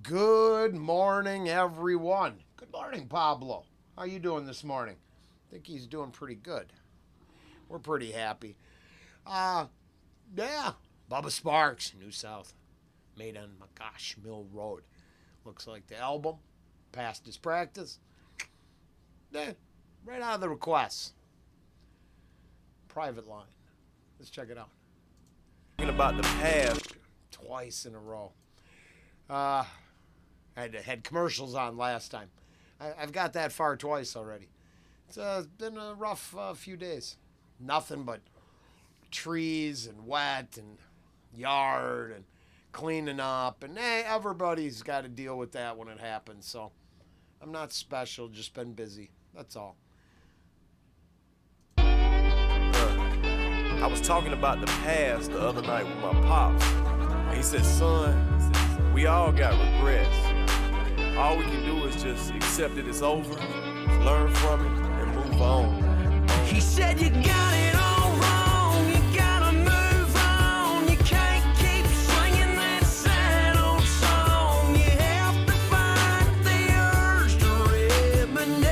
Good morning, everyone. Good morning, Pablo. How you doing this morning? I think he's doing pretty good. We're pretty happy. Yeah, Bubba Sparks, New South, made on Macash Mill Road. Looks like the album passed his practice. Yeah, right out of the requests. Private line. Let's check it out. Talking about the past. Twice in a row. I had commercials on last time. I've got that far twice already. It's been a rough few days. Nothing but trees and wet and yard and cleaning up. And everybody's got to deal with that when it happens. So I'm not special, just been busy. That's all. I was talking about the past the other night with my pops. And he said, son, we all got regrets. All we can do is just accept that it's over, learn from it, and move on. He said you got it all wrong, you gotta move on. You can't keep singing that sad old song. You have to fight the urge to reminisce.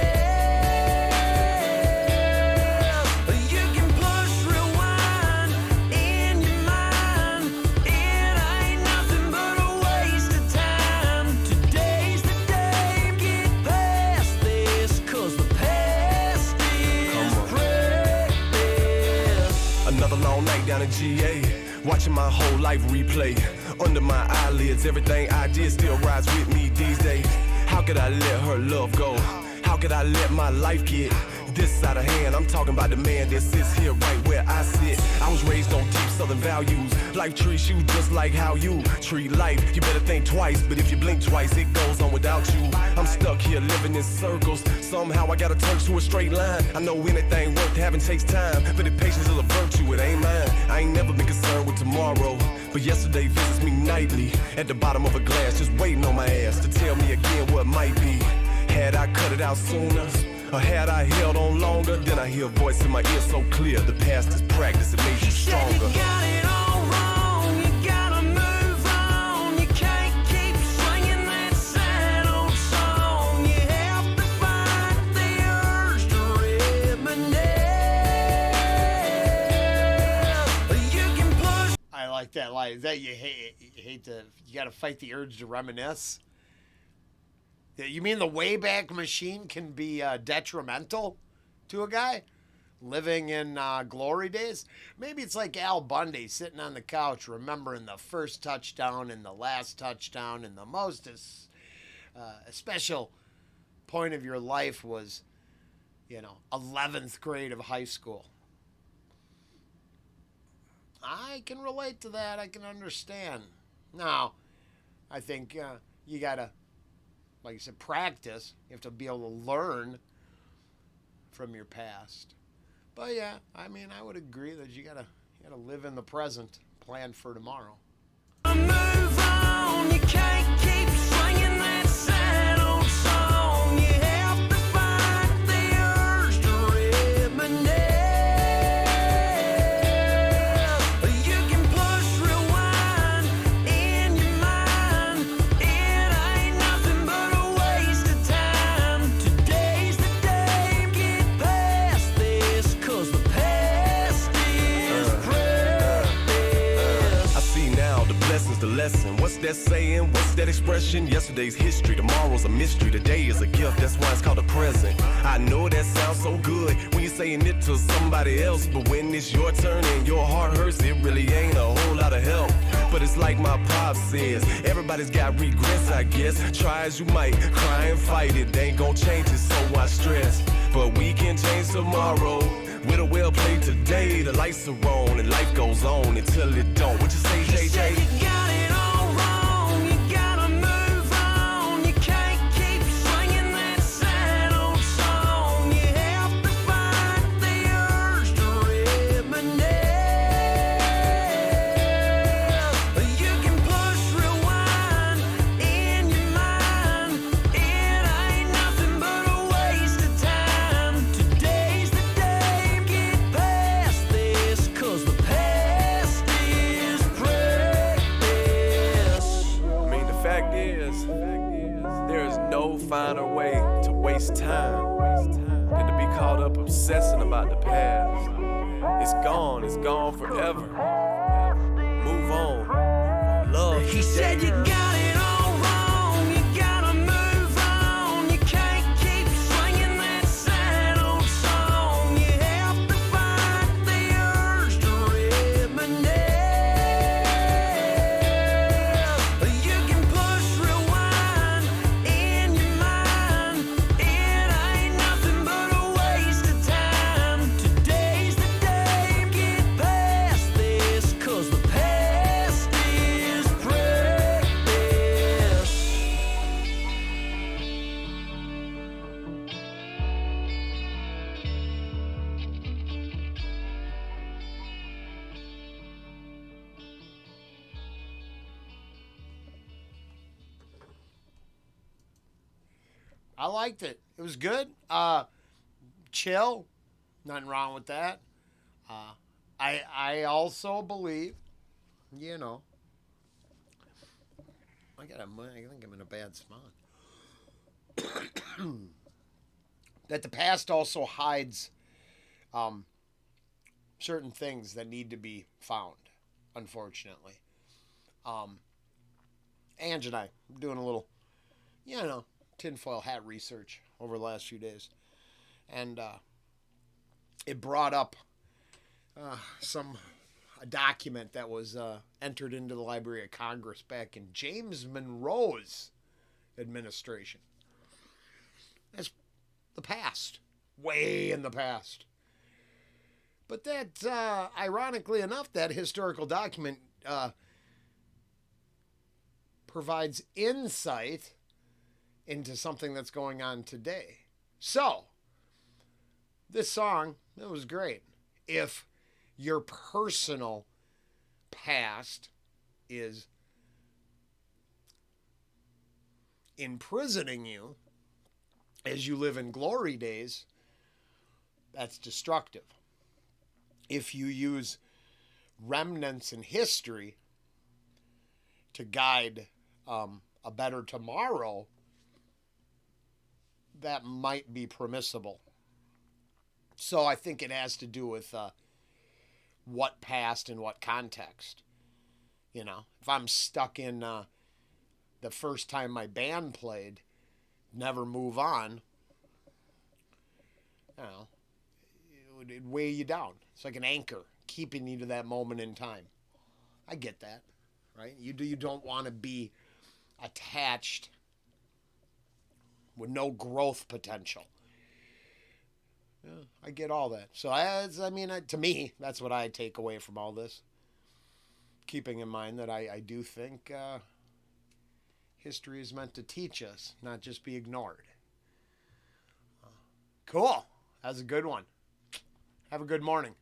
You can push rewind in your mind. It ain't nothing but a waste of time. Today's the day, get past this, 'cause the past is precious. Another long night down in GA, watching my whole life replay. Under my eyelids, everything I did still rides with me these days. How could I let her love go? How could I let my life get this out of hand? I'm talking about the man that sits here right where I sit. I was raised on deep southern values. Life treats you just like how you treat life. You better think twice, but if you blink twice, it goes on without you. I'm stuck here living in circles. Somehow I gotta turn to a straight line. I know anything worth having takes time, but if patience is a virtue, it ain't mine. I ain't never been concerned with tomorrow, but yesterday visits me nightly. At the bottom of a glass, just waiting on my ass to tell me again what might be. Had I cut it out sooner, or had I held on longer? Then I hear a voice in my ear so clear. The past is practice, it made you stronger. You got it all wrong, you gotta move on. You can't keep singing that sad old song. You have to fight the urge to reminisce. You can push. I like that line. Is that you got to fight the urge to reminisce? You mean the Wayback Machine can be detrimental to a guy living in glory days? Maybe it's like Al Bundy sitting on the couch remembering the first touchdown and the last touchdown, and the most special point of your life was, 11th grade of high school. I can relate to that. I can understand. Now, I think you got to, like you said, practice. You have to be able to learn from your past. But yeah, I mean, I would agree that you gotta live in the present, plan for tomorrow. Move on, you can't keep singing that sad old song. You have to fight the urge to reminisce. You can push rewind in your mind. It ain't nothing but a waste of time. Today's the day, get past this, 'cause the past is precious. I see now the blessings, the lesson. What's that saying? What's that expression? Yesterday's history, tomorrow's a mystery. Today is a gift, that's why it's called a present. I know that sounds so good when you're saying it to somebody else, but when it's your turn and your heart hurts, it really ain't a whole lot of help. But it's like my pop says, everybody's got regrets, I guess. Try as you might, cry and fight it, they ain't gon' change it, so why stress? But we can change tomorrow with a well played today. The lights are on and life goes on until it don't. What you say, He said JJ? you got it all wrong, you gotta move on. You can't keep singing that sad old song. You have to fight the urge to reminisce. You can push rewind in your mind. It ain't nothing but a waste of time. Today's the day, get past this, 'cause the past is precious. is, there is no finer way to waste time than to be caught up obsessing about the past. It's gone forever. Move on. Love He said you got it all wrong, you gotta move on. You can't keep singing that sad old song. You have to fight the urge to reminisce. You can push rewind in your mind. It ain't nothing but a waste of time. Today's the day, get past this, 'cause the past is precious. I liked it. It was good. Chill. Nothing wrong with that. I also believe, you know, I think I'm in a bad spot. That the past also hides certain things that need to be found, unfortunately. Ange and I were doing a little, you know, tinfoil hat research over the last few days. And it brought up a document that was entered into the Library of Congress back in James Monroe's administration. That's the past, way in the past. But that, ironically enough, that historical document provides insight into something that's going on today. So, this song, it was great. If your personal past is imprisoning you as you live in glory days, that's destructive. If you use remnants in history to guide a better tomorrow, that might be permissible. So I think it has to do with what past and what context. You know, if I'm stuck in the first time my band played, never move on, you know, it'd weigh you down. It's like an anchor keeping you to that moment in time. I get that, right? You don't want to be attached with no growth potential. Yeah, I get all that. So to me, that's what I take away from all this. Keeping in mind that I do think history is meant to teach us, not just be ignored. Cool. That's a good one. Have a good morning.